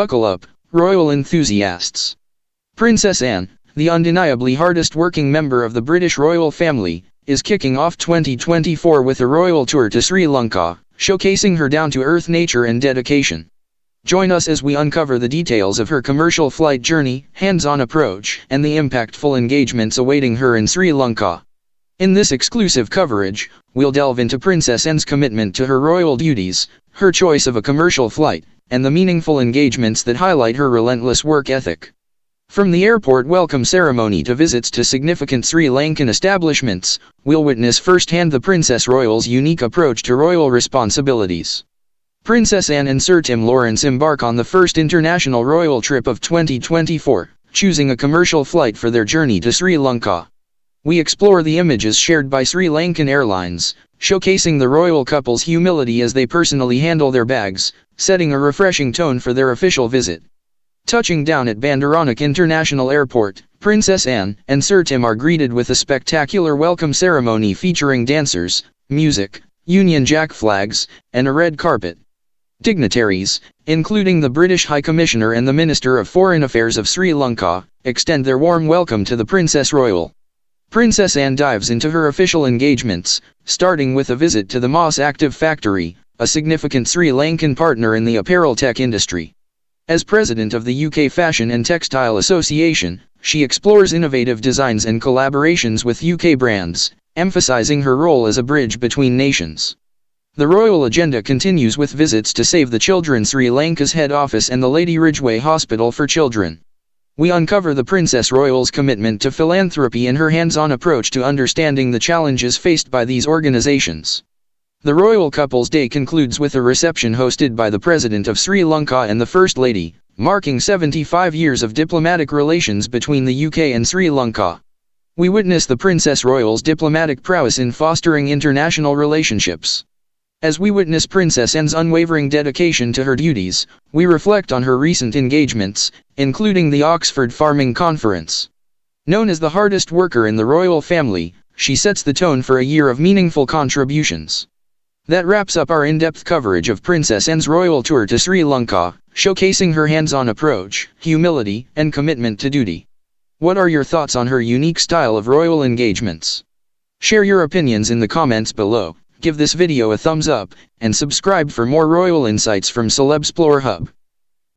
Buckle up, royal enthusiasts. Princess Anne, the undeniably hardest-working member of the British royal family, is kicking off 2024 with a royal tour to Sri Lanka, showcasing her down-to-earth nature and dedication. Join us as we uncover the details of her commercial flight journey, hands-on approach, and the impactful engagements awaiting her in Sri Lanka. In this exclusive coverage, we'll delve into Princess Anne's commitment to her royal duties, her choice of a commercial flight, and the meaningful engagements that highlight her relentless work ethic. From the airport welcome ceremony to visits to significant Sri Lankan establishments, we'll witness firsthand the Princess Royal's unique approach to royal responsibilities. Princess Anne and Sir Tim Lawrence embark on the first international royal trip of 2024, choosing a commercial flight for their journey to Sri Lanka. We explore the images shared by Sri Lankan Airlines, showcasing the royal couple's humility as they personally handle their bags, setting a refreshing tone for their official visit. Touching down at Bandaranaike International Airport, Princess Anne and Sir Tim are greeted with a spectacular welcome ceremony featuring dancers, music, Union Jack flags, and a red carpet. Dignitaries, including the British High Commissioner and the Minister of Foreign Affairs of Sri Lanka, extend their warm welcome to the Princess Royal. Princess Anne dives into her official engagements, starting with a visit to the Moss Active Factory, a significant Sri Lankan partner in the apparel tech industry. As president of the UK Fashion and Textile Association, she explores innovative designs and collaborations with UK brands, emphasizing her role as a bridge between nations. The royal agenda continues with visits to Save the Children Sri Lanka's head office and the Lady Ridgeway Hospital for Children. We uncover the Princess Royal's commitment to philanthropy and her hands-on approach to understanding the challenges faced by these organizations. The royal couple's day concludes with a reception hosted by the President of Sri Lanka and the First Lady, marking 75 years of diplomatic relations between the UK and Sri Lanka. We witness the Princess Royal's diplomatic prowess in fostering international relationships. As we witness Princess Anne's unwavering dedication to her duties, we reflect on her recent engagements, including the Oxford Farming Conference. Known as the hardest worker in the royal family, she sets the tone for a year of meaningful contributions. That wraps up our in-depth coverage of Princess Anne's royal tour to Sri Lanka, showcasing her hands-on approach, humility, and commitment to duty. What are your thoughts on her unique style of royal engagements? Share your opinions in the comments below. Give this video a thumbs up, and subscribe for more royal insights from Celebsplore Hub.